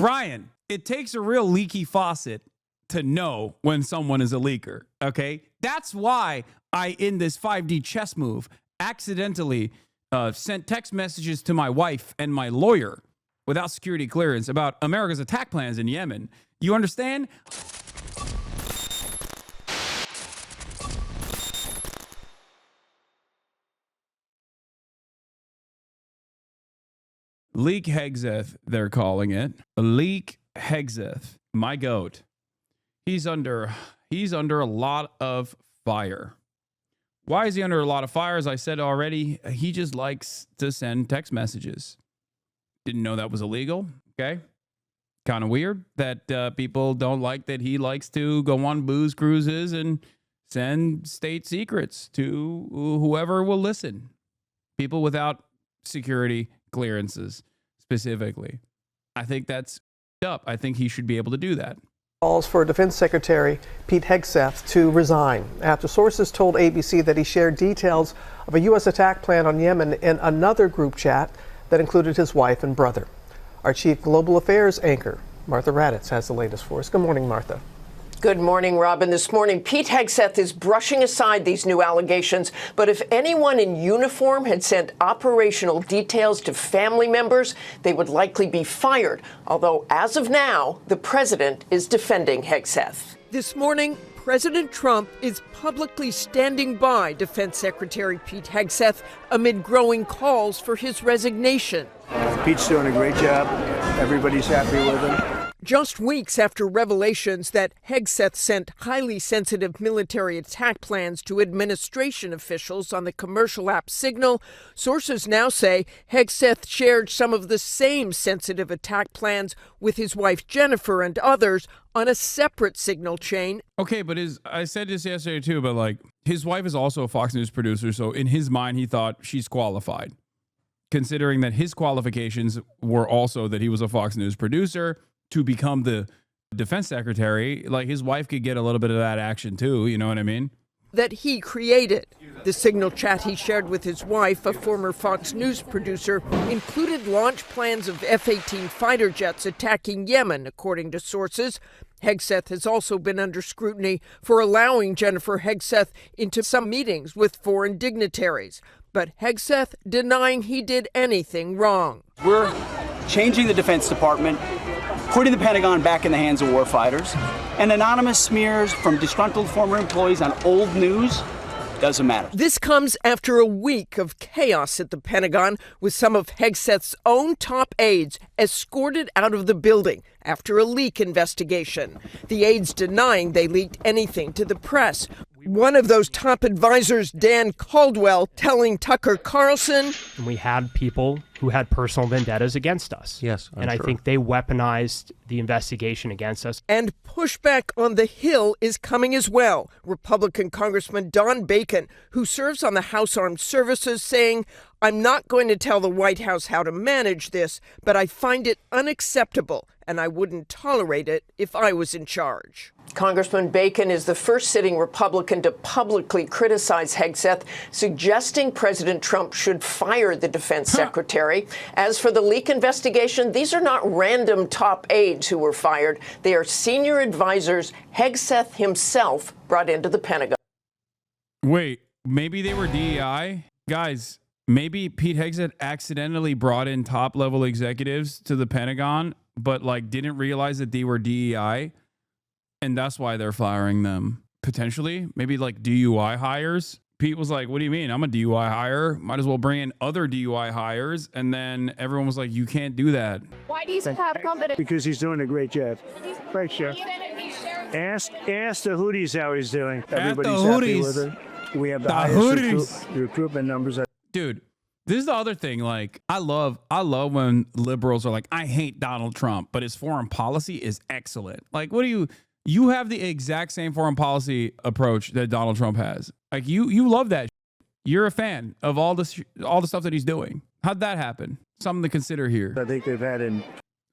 Brian, it takes a real leaky faucet to know when someone is a leaker, okay? That's why I, in this 5D chess move, accidentally sent text messages to my wife and my lawyer without security clearance about America's attack plans in Yemen. You understand? Leak Hegseth, they're calling it. Leak Hegseth, my goat. He's under a lot of fire. Why is he under a lot of fire? As I said already, he just likes to send text messages. Didn't know that was illegal. Okay. Kind of weird that people don't like that he likes to go on booze cruises and send state secrets to whoever will listen. People without security clearances specifically. I think that's up. I think he should be able to do that. Calls for Defense Secretary Pete Hegseth to resign after sources told ABC that he shared details of a U.S. attack plan on Yemen in another group chat that included his wife and brother. Our chief global affairs anchor, Martha Raddatz, has the latest for us. Good morning, Martha. Good morning, Robin. This morning, Pete Hegseth is brushing aside these new allegations. But if anyone in uniform had sent operational details to family members, they would likely be fired. Although, as of now, the president is defending Hegseth. This morning, President Trump is publicly standing by Defense Secretary Pete Hegseth amid growing calls for his resignation. Pete's doing a great job. Everybody's happy with him. Just weeks after revelations that Hegseth sent highly sensitive military attack plans to administration officials on the commercial app Signal, sources now say Hegseth shared some of the same sensitive attack plans with his wife Jennifer and others on a separate Signal chain. Okay, but I said this yesterday too, but like his wife is also a Fox News producer, so in his mind he thought she's qualified, considering that his qualifications were also that he was a Fox News producer. To become the defense secretary, like his wife could get a little bit of that action too, you know what I mean? That he created. The Signal chat he shared with his wife, a former Fox News producer, included launch plans of F-18 fighter jets attacking Yemen, according to sources. Hegseth has also been under scrutiny for allowing Jennifer Hegseth into some meetings with foreign dignitaries. But Hegseth denying he did anything wrong. We're changing the Defense Department, putting the Pentagon back in the hands of warfighters, and anonymous smears from disgruntled former employees on old news doesn't matter. This comes after a week of chaos at the Pentagon, with some of Hegseth's own top aides escorted out of the building after a leak investigation. The aides denying they leaked anything to the press. One of those top advisors, Dan Caldwell, telling Tucker Carlson, and we had people who had personal vendettas against us. Yes, I think they weaponized the investigation against us. And pushback on the Hill is coming as well. Republican Congressman Don Bacon, who serves on the House Armed Services, saying, I'm not going to tell the White House how to manage this, but I find it unacceptable, and I wouldn't tolerate it if I was in charge. Congressman Bacon is the first sitting Republican to publicly criticize Hegseth, suggesting President Trump should fire the defense secretary. As for the leak investigation, these are not random top aides who were fired. They are senior advisors Hegseth himself brought into the Pentagon. Wait, maybe they were DEI? Guys, maybe Pete Hegseth accidentally brought in top-level executives to the Pentagon, but like didn't realize that they were DEI. And that's why they're firing them. Potentially, maybe like DUI hires. Pete was like, what do you mean? I'm a DUI hire. Might as well bring in other DUI hires. And then everyone was like, you can't do that. Why do you have confidence? Because he's doing a great job. Right, Chef. Ask the Houthis how he's doing. Everybody's happy with him. We have the highest recruitment numbers. Dude, this is the other thing. Like, I love when liberals are like, I hate Donald Trump, but his foreign policy is excellent. Like, what do you have the exact same foreign policy approach that Donald Trump has. Like you love that. You're a fan of all the stuff that he's doing. How'd that happen? Something to consider here. I think they've had in.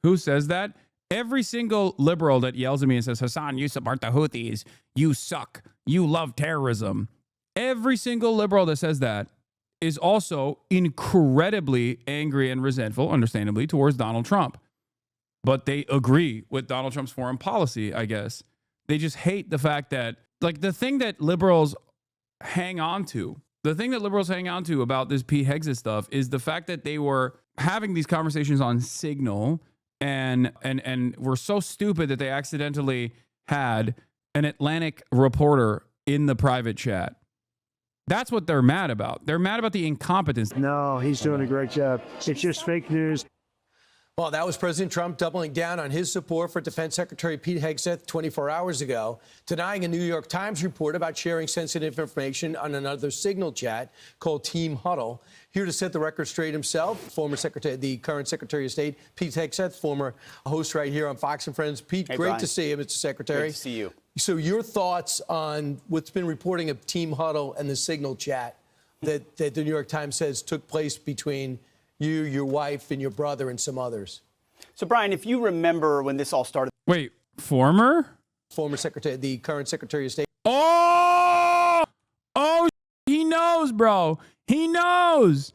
Who says that? Every single liberal that yells at me and says, Hasan, you support the Houthis. You suck. You love terrorism. Every single liberal that says that is also incredibly angry and resentful, understandably, towards Donald Trump. but they agree with Donald Trump's foreign policy, I guess. They just hate the fact that, like, the thing that liberals hang on to about this Pete Hegseth stuff is the fact that they were having these conversations on Signal and were so stupid that they accidentally had an Atlantic reporter in the private chat. That's what they're mad about. They're mad about the incompetence. No, he's doing a great job. It's just fake news. Well, that was President Trump doubling down on his support for Defense Secretary Pete Hegseth 24 hours ago, denying a New York Times report about sharing sensitive information on another Signal chat called Team Huddle. Here to set the record straight himself, the current Secretary of State, Pete Hegseth, former host right here on Fox and Friends. Pete, hey, great Brian. to see you, Mr. Secretary. Great to see you. So your thoughts on what's been reporting of Team Huddle and the Signal chat that the New York Times says took place between you, your wife, and your brother, and some others? So, Brian, if you remember when this all started. Wait, former Secretary, the current Secretary of State. Oh, he knows, bro. He knows.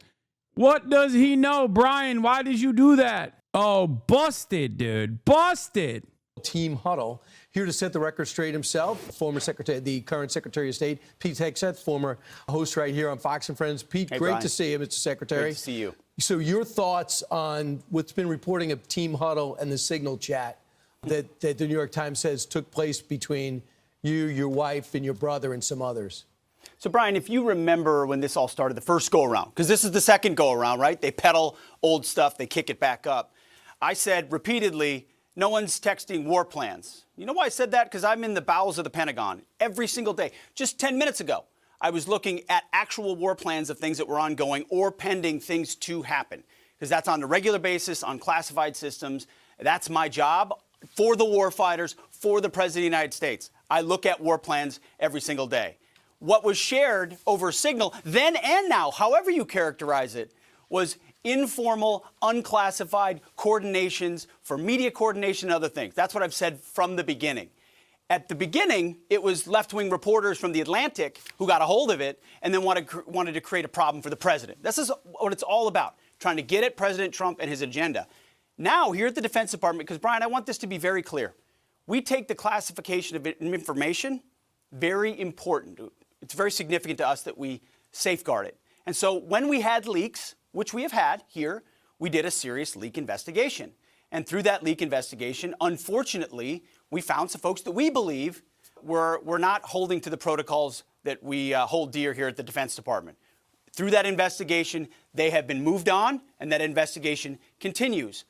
What does he know? Brian, why did you do that? Oh, busted, dude. Busted. Team Huddle. Here to set the record straight himself, the current Secretary of State, Pete Hegseth, former host right here on Fox and Friends. Pete, hey, great Brian. to see you, Mr. Secretary. Great to see you. So your thoughts on what's been reporting of Team Huddle and the Signal chat that the New York Times says took place between you, your wife, and your brother, and some others? So, Brian, if you remember when this all started, the first go-around, because this is the second go-around, right? They peddle old stuff, they kick it back up. I said repeatedly, no one's texting war plans. You know why I said that? Because I'm in the bowels of the Pentagon every single day. Just 10 minutes ago, I was looking at actual war plans of things that were ongoing or pending things to happen, because that's on a regular basis on classified systems. That's my job for the war fighters, for the President of the United States. I look at war plans every single day. What was shared over Signal, then and now, however you characterize it, was informal, unclassified coordinations for media coordination and other things. That's what I've said from the beginning. At the beginning, it was left-wing reporters from The Atlantic who got a hold of it and then wanted to create a problem for the president. This is what it's all about, trying to get at President Trump and his agenda. Now, here at the Defense Department, because, Brian, I want this to be very clear, we take the classification of information very important. It's very significant to us that we safeguard it. And so when we had leaks, which we have had here, we did a serious leak investigation. And through that leak investigation, unfortunately, we found some folks that we believe were not holding to the protocols that we hold dear here at the Defense Department. Through that investigation, they have been moved on, and that investigation continues.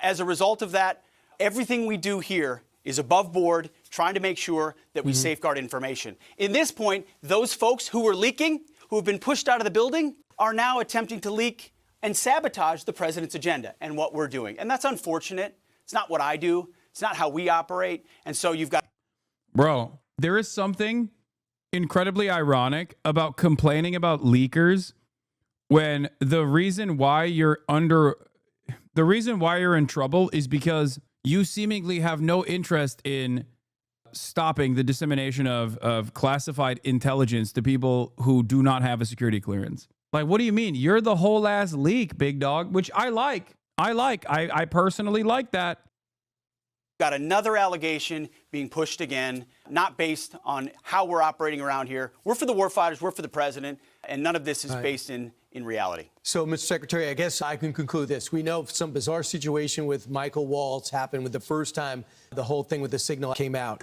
As a result of that, everything we do here is above board, trying to make sure that we safeguard information. In this point, those folks who were leaking, who have been pushed out of the building, are now attempting to leak and sabotage the president's agenda and what we're doing. And that's unfortunate. It's not what I do. It's not how we operate. And so you've got... Bro, there is something incredibly ironic about complaining about leakers when the reason why you're in trouble is because you seemingly have no interest in stopping the dissemination of classified intelligence to people who do not have a security clearance. Like, what do you mean? You're the whole ass leak, big dog, which I like. I personally like that. Got another allegation being pushed again, not based on how we're operating around here. We're for the warfighters, we're for the president, and none of this is based in reality. So, Mr. Secretary, I guess I can conclude this. We know some bizarre situation with Michael Waltz happened with the first time the whole thing with the Signal came out.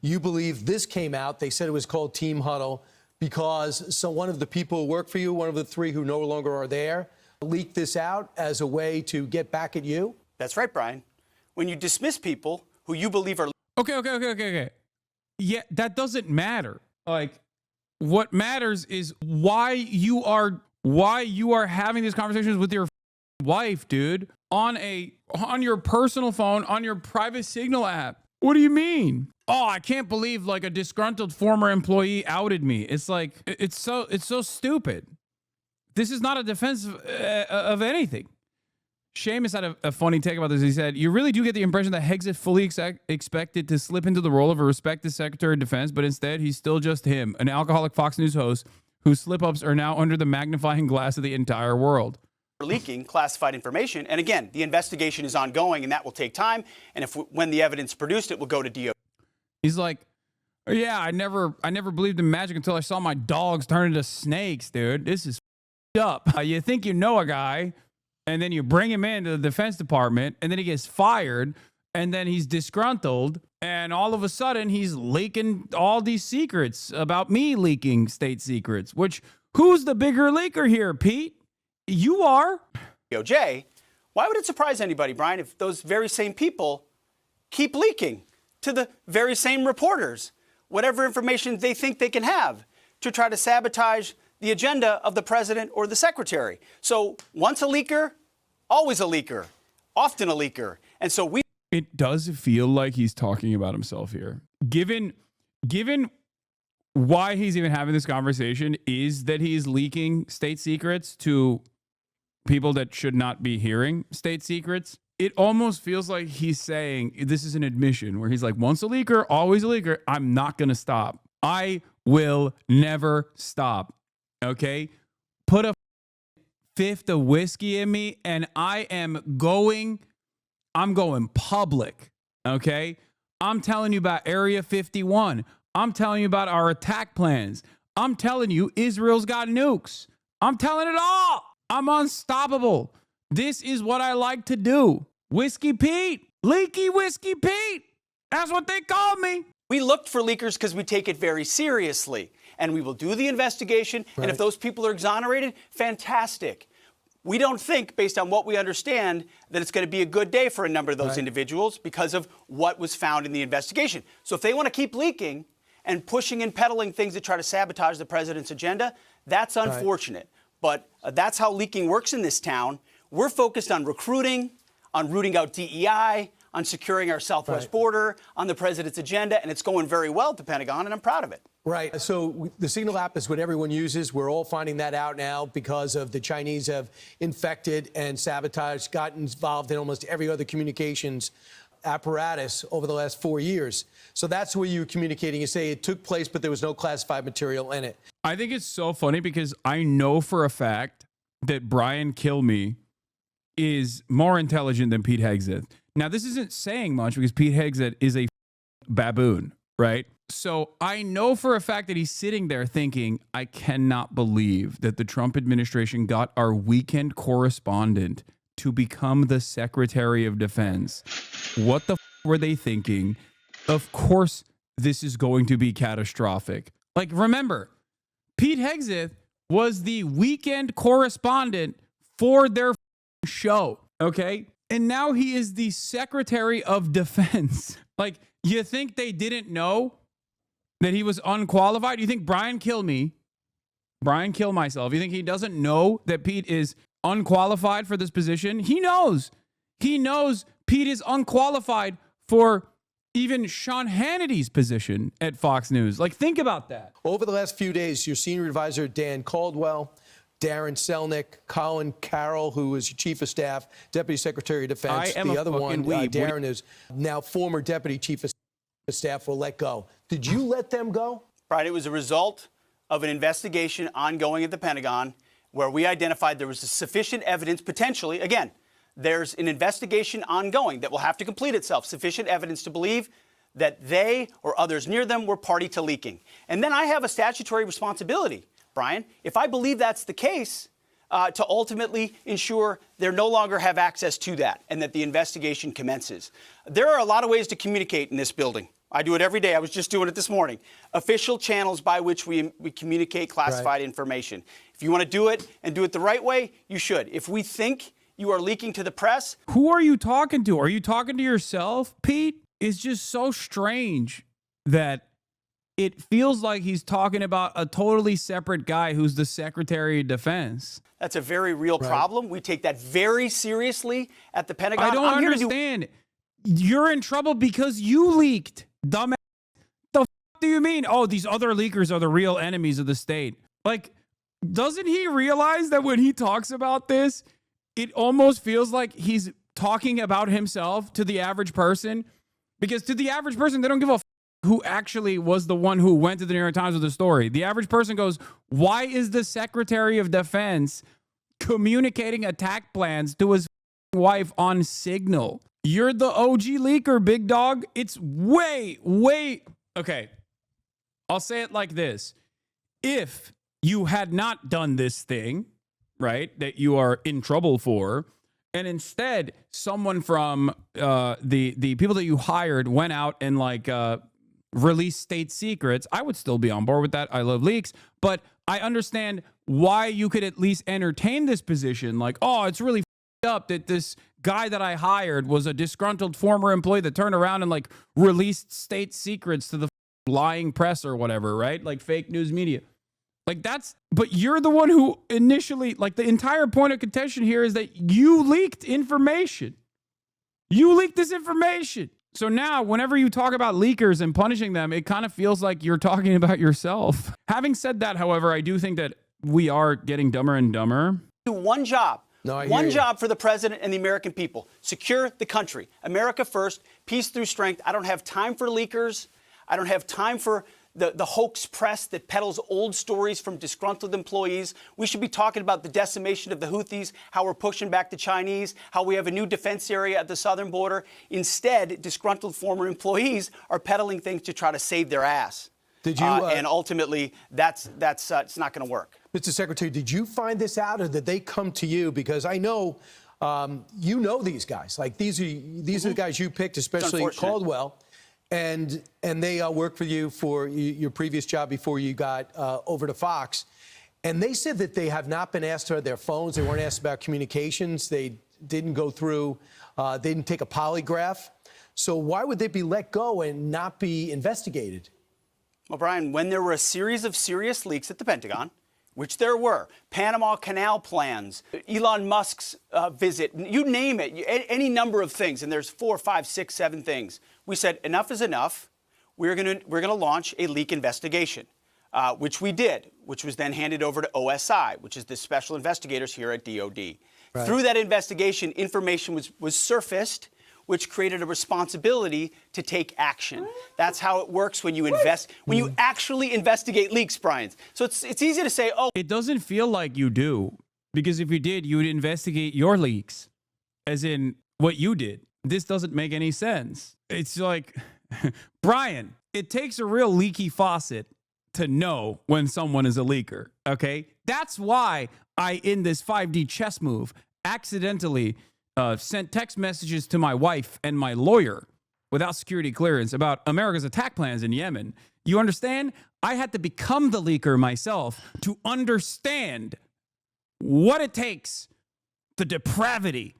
You believe this came out, they said it was called Team Huddle, because one of the people who work for you, one of the three who no longer are there, leaked this out as a way to get back at you? That's right, Brian. When you dismiss people who you believe are... Okay. Yeah, that doesn't matter. Like, what matters is why you are having these conversations with your wife, dude, on your personal phone, on your private Signal app. What do you mean? Oh, I can't believe like a disgruntled former employee outed me. It's like, it's so stupid. This is not a defense of anything. Seamus had a funny take about this. He said, you really do get the impression that Hegseth fully expected to slip into the role of a respected Secretary of Defense, but instead he's still just him, an alcoholic Fox News host whose slip-ups are now under the magnifying glass of the entire world. leaking classified information. And again, the investigation is ongoing, and that will take time. And when the evidence produced, it will go to DOJ. He's like, yeah, I never believed in magic until I saw my dogs turn into snakes, dude. This is up. You think you know a guy, and then you bring him into the Defense Department, and then he gets fired, and then he's disgruntled, and all of a sudden he's leaking all these secrets about me leaking state secrets, which who's the bigger leaker here, Pete? You are. DOJ. Why would it surprise anybody, Brian, if those very same people keep leaking to the very same reporters whatever information they think they can have to try to sabotage the agenda of the president or the secretary? So once a leaker, always a leaker, often a leaker. And so it does feel like he's talking about himself here. Given why he's even having this conversation is that he's leaking state secrets to people that should not be hearing state secrets. It almost feels like he's saying this is an admission where he's like, once a leaker, always a leaker. I'm not going to stop. I will never stop. Okay? Put a fifth of whiskey in me and I'm going public. Okay? I'm telling you about Area 51. I'm telling you about our attack plans. I'm telling you Israel's got nukes. I'm telling it all. I'm unstoppable. This is what I like to do. Whiskey Pete, leaky Whiskey Pete. That's what they call me. We looked for leakers because we take it very seriously, and we will do the investigation. Right. And if those people are exonerated, fantastic. We don't think, based on what we understand, that it's going to be a good day for a number of those individuals because of what was found in the investigation. So if they want to keep leaking and pushing and peddling things to try to sabotage the president's agenda, that's unfortunate. But that's how leaking works in this town. We're focused on recruiting, on rooting out DEI, on securing our southwest border, on the president's agenda, and it's going very well at the Pentagon, and I'm proud of it. Right. So the Signal app is what everyone uses. We're all finding that out now because of the Chinese have infected and sabotaged, gotten involved in almost every other communications apparatus over the last 4 years. So that's where you're communicating. You say it took place, but there was no classified material in it. I think it's so funny because I know for a fact that Brian Kilmeade is more intelligent than Pete Hegseth. Now, this isn't saying much because Pete Hegseth is a baboon, right? So I know for a fact that he's sitting there thinking, I cannot believe that the Trump administration got our weekend correspondent to become the Secretary of Defense. What the were they thinking? Of course, this is going to be catastrophic. Like, remember, Pete Hegseth was the weekend correspondent for their show, okay? And now he is the Secretary of Defense. Like, you think they didn't know that he was unqualified? You think Brian Kilmeade, you think he doesn't know that Pete is unqualified for this position? He knows. He knows Pete is unqualified for even Sean Hannity's position at Fox News. Like, think about that. Over the last few days, your senior advisor, Dan Caldwell, Darren Selnick, Colin Carroll, who is your chief of staff, Deputy Secretary of Defense. The other one, Darren, is now former Deputy Chief of Staff, will let go. Did you let them go? Right. It was a result of an investigation ongoing at the Pentagon where we identified there was sufficient evidence, potentially, again, there's an investigation ongoing that will have to complete itself, sufficient evidence to believe that they or others near them were party to leaking. And then I have a statutory responsibility, Brian, if I believe that's the case, to ultimately ensure they no longer have access to that and that the investigation commences. There are a lot of ways to communicate in this building. I do it every day. I was just doing it this morning. Official channels by which we communicate classified information. If you want to do it and do it the right way, you should. If we think you are leaking to the press. Who are you talking to? Are you talking to yourself, Pete? It's just so strange that it feels like he's talking about a totally separate guy who's the Secretary of Defense. That's a very real problem. We take that very seriously at the Pentagon. I don't understand. You're in trouble because you leaked, dumbass. The f*** do you mean? Oh, these other leakers are the real enemies of the state. Like, doesn't he realize that when he talks about this, it almost feels like he's talking about himself to the average person? Because to the average person, they don't give a f*** who actually was the one who went to the New York Times with the story. The average person goes, why is the Secretary of Defense communicating attack plans to his wife on Signal. You're the OG leaker, big dog. It's way. Okay. I'll say it like this. If you had not done this thing, right, that you are in trouble for, and instead someone from the people that you hired went out and like released state secrets, I would still be on board with that. I love leaks, but I understand why you could at least entertain this position. Like, oh, it's really up that this guy that I hired was a disgruntled former employee that turned around and like released state secrets to the lying press or whatever, right? Like fake news media. Like but you're the one who initially, like the entire point of contention here is that you leaked information. You leaked this information. So now whenever you talk about leakers and punishing them, it kind of feels like you're talking about yourself. Having said that, however, I do think that we are getting dumber and dumber. Do one job. One job for the president and the American people. Secure the country. America first. Peace through strength. I don't have time for leakers. I don't have time for the hoax press that peddles old stories from disgruntled employees. We should be talking about the decimation of the Houthis, how we're pushing back the Chinese, how we have a new defense area at the southern border. Instead, disgruntled former employees are peddling things to try to save their ass. Did you? And ultimately, that's it's not going to work. Mr. Secretary, did you find this out, or did they come to you? Because I know you know these guys. Like these are the guys you picked, especially Caldwell. And they worked for you for your previous job before you got over to Fox. And they said that they have not been asked to their phones. They weren't asked about communications. They didn't go through, they didn't take a polygraph. So why would they be let go and not be investigated? Well, Brian, when there were a series of serious leaks at the Pentagon, which there were, Panama Canal plans, Elon Musk's visit, you name it, any number of things, and there's 4, 5, 6, 7 things. We said enough is enough. We're gonna launch a leak investigation, which we did, which was then handed over to OSI, which is the special investigators here at DOD. Right. Through that investigation, information was surfaced, which created a responsibility to take action. That's how it works when you you actually investigate leaks, Brian. So it's easy to say, oh. It doesn't feel like you do, because if you did, you would investigate your leaks, as in what you did. This doesn't make any sense. It's like, Brian, it takes a real leaky faucet to know when someone is a leaker, okay? That's why I, in this 5D chess move, accidentally sent text messages to my wife and my lawyer without security clearance about America's attack plans in Yemen. You understand? I had to become the leaker myself to understand what it takes, the depravity,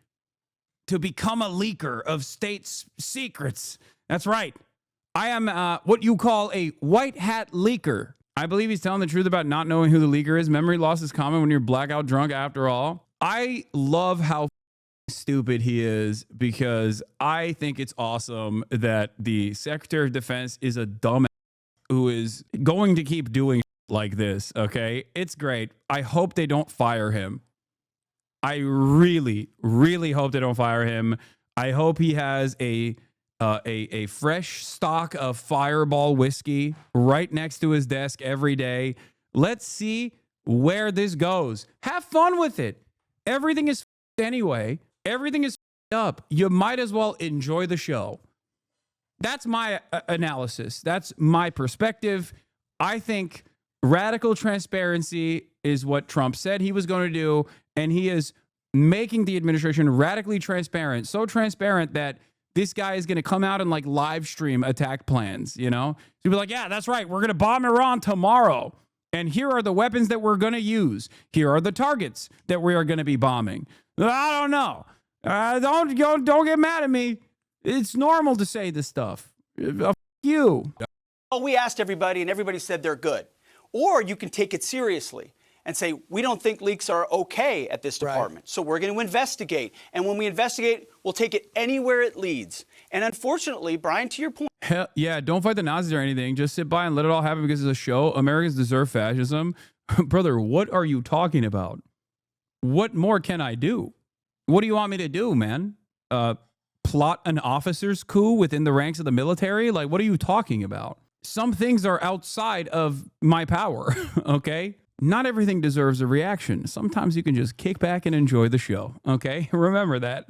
to become a leaker of state secrets. That's right. I am what you call a white hat leaker. I believe he's telling the truth about not knowing who the leaker is. Memory loss is common when you're blackout drunk after all. I love how stupid he is, because I think it's awesome that the Secretary of Defense is a dumbass who is going to keep doing like this, okay? It's great. I hope they don't fire him. I really, really hope they don't fire him. I hope he has a fresh stock of Fireball whiskey right next to his desk every day. Let's see where this goes. Have fun with it. Everything is anyway. Everything is up. You might as well enjoy the show. That's my analysis. That's my perspective. I think radical transparency is what Trump said he was going to do, and he is making the administration radically transparent, so transparent that this guy is going to come out and like live stream attack plans, you know? So he'll be like, yeah, that's right. We're going to bomb Iran tomorrow. And here are the weapons that we're going to use. Here are the targets that we are going to be bombing. I don't know. Don't get mad at me. It's normal to say this stuff. You. Well, we asked everybody, and everybody said they're good. Or you can take it seriously and say, we don't think leaks are okay at this department. Right. So we're going to investigate. And when we investigate, we'll take it anywhere it leads. And unfortunately, Brian, to your point. Hell, yeah, don't fight the Nazis or anything. Just sit by and let it all happen because it's a show. Americans deserve fascism. Brother, what are you talking about? What more can I do? What do you want me to do, man? Plot an officer's coup within the ranks of the military? Like, what are you talking about? Some things are outside of my power, okay? not everything deserves a reaction. Sometimes you can just kick back and enjoy the show. Okay? Remember that.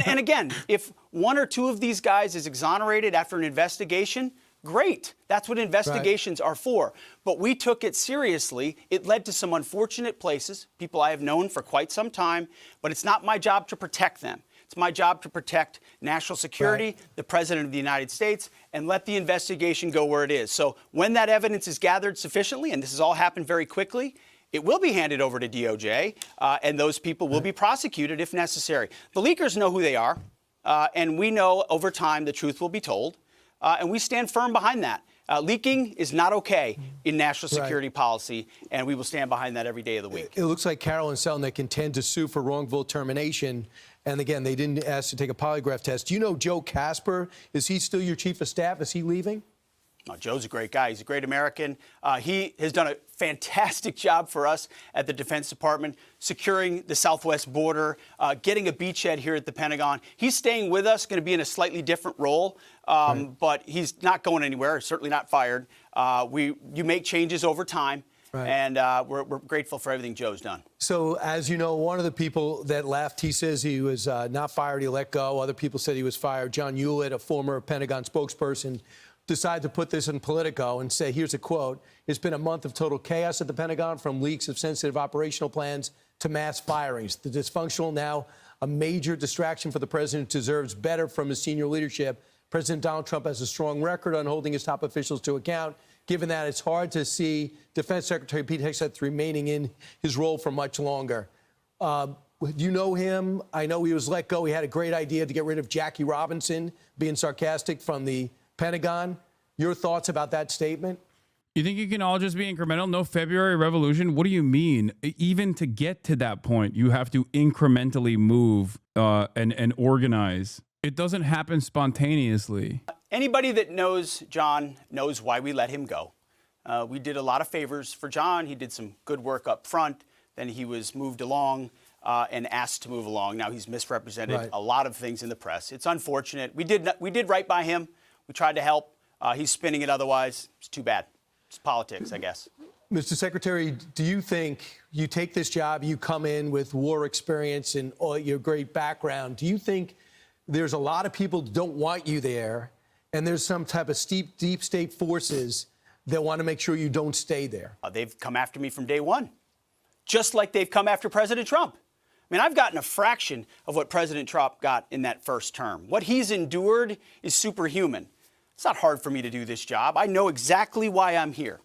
and again, if one or two of these guys is exonerated after an investigation, great. That's what investigations are for. But we took it seriously. It led to some unfortunate places, people I have known for quite some time, but it's not my job to protect them. It's my job to protect national security, the President of the United States, and let the investigation go where it is. So when that evidence is gathered sufficiently, and this has all happened very quickly, it will be handed over to DOJ, and those people will be prosecuted if necessary. The leakers know who they are, and we know over time the truth will be told, and we stand firm behind that. Leaking is not okay in national security policy, and we will stand behind that every day of the week. It looks like Carol and Selnick intend to sue for wrongful termination. And again, they didn't ask to take a polygraph test. Do you know Joe Casper? Is he still your chief of staff? Is he leaving? Oh, Joe's a great guy. He's a great American. He has done a fantastic job for us at the Defense Department, securing the southwest border, getting a beachhead here at the Pentagon. He's staying with us, going to be in a slightly different role, but he's not going anywhere, certainly not fired. You make changes over time. And we're grateful for everything Joe's done. So, as you know, one of the people that left, he says he was not fired, he let go. Other people said he was fired. John Hewlett, a former Pentagon spokesperson, decided to put this in Politico and say, here's a quote, "It's been a month of total chaos at the Pentagon, from leaks of sensitive operational plans to mass firings. The dysfunctional, now a major distraction for the president, deserves better from his senior leadership. President Donald Trump has a strong record on holding his top officials to account. Given that, it's hard to see Defense Secretary Pete Hegseth remaining in his role for much longer." You know him. I know he was let go. He had a great idea to get rid of Jackie Robinson, being sarcastic, from the Pentagon. Your thoughts about that statement? You think you can all just be incremental? No February Revolution? What do you mean? Even to get to that point, you have to incrementally move and organize. It doesn't happen spontaneously. Anybody that knows John knows why we let him go. We did a lot of favors for John. He did some good work up front. Then he was moved along and asked to move along. Now he's misrepresented a lot of things in the press. It's unfortunate. We did right by him. We tried to help. He's spinning it otherwise. It's too bad. It's politics, I guess. Mr. Secretary, do you think you take this job, you come in with war experience and all your great background, do you think there's a lot of people who don't want you there, and there's some type of deep state forces that want to make sure you don't stay there? They've come after me from day one, just like they've come after President Trump. I mean, I've gotten a fraction of what President Trump got in that first term. What he's endured is superhuman. It's not hard for me to do this job. I know exactly why I'm here.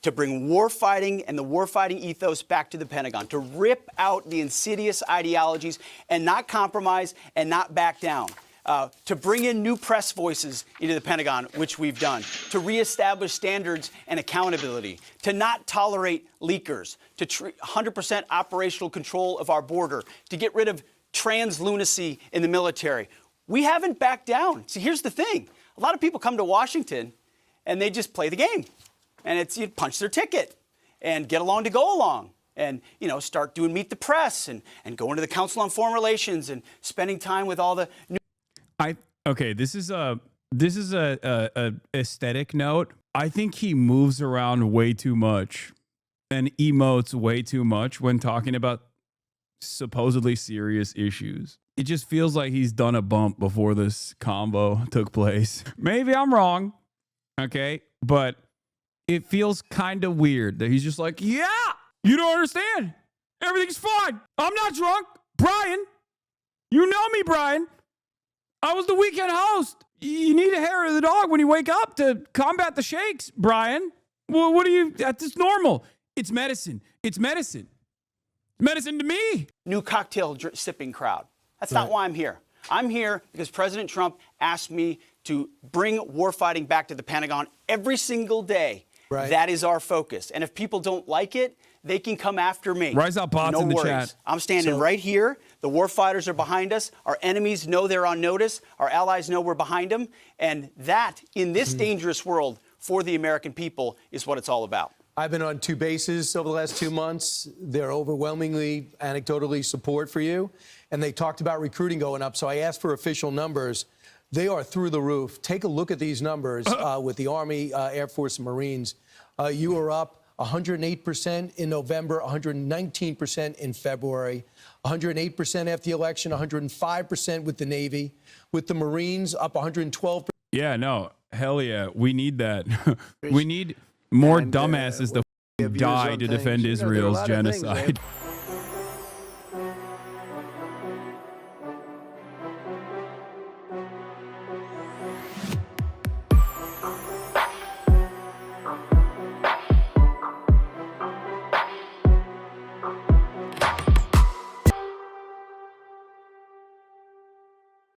To bring warfighting and the warfighting ethos back to the Pentagon, to rip out the insidious ideologies and not compromise and not back down. To bring in new press voices into the Pentagon, which we've done, to reestablish standards and accountability, to not tolerate leakers, to 100% operational control of our border, to get rid of trans lunacy in the military. We haven't backed down. See, here's the thing. A lot of people come to Washington and they just play the game. And it's, you punch their ticket and get along to go along. And, you know, start doing Meet the Press and going to the Council on Foreign Relations and spending time with all the new. Okay, this is a aesthetic note. I think he moves around way too much and emotes way too much when talking about supposedly serious issues. It just feels like he's done a bump before this combo took place. Maybe I'm wrong, okay? But it feels kind of weird that he's just like, yeah, you don't understand. Everything's fine. I'm not drunk. Brian, you know me, Brian. I was the weekend host. You need a hair of the dog when you wake up to combat the shakes, Brian. Well, what are you? That's normal. It's medicine. It's medicine. Medicine to me. New cocktail sipping crowd. That's not why I'm here. I'm here because President Trump asked me to bring warfighting back to the Pentagon every single day. Right. That is our focus. And if people don't like it, they can come after me. Rise up, bots no in the worries. chat. I'm standing right here. The warfighters are behind us. Our enemies know they're on notice. Our allies know we're behind them. And that, in this dangerous world, for the American people, is what it's all about. I've been on 2 bases over the last 2 months. They're overwhelmingly, anecdotally support for you. And they talked about recruiting going up. So I asked for official numbers. They are through the roof. Take a look at these numbers with the Army, Air Force, and Marines. You are up 108% in November, 119% in February, 108% after the election, 105% with the Navy, with the Marines up 112%. Yeah, no, hell yeah. We need that. We need more dumbasses to die to defend Israel's genocide.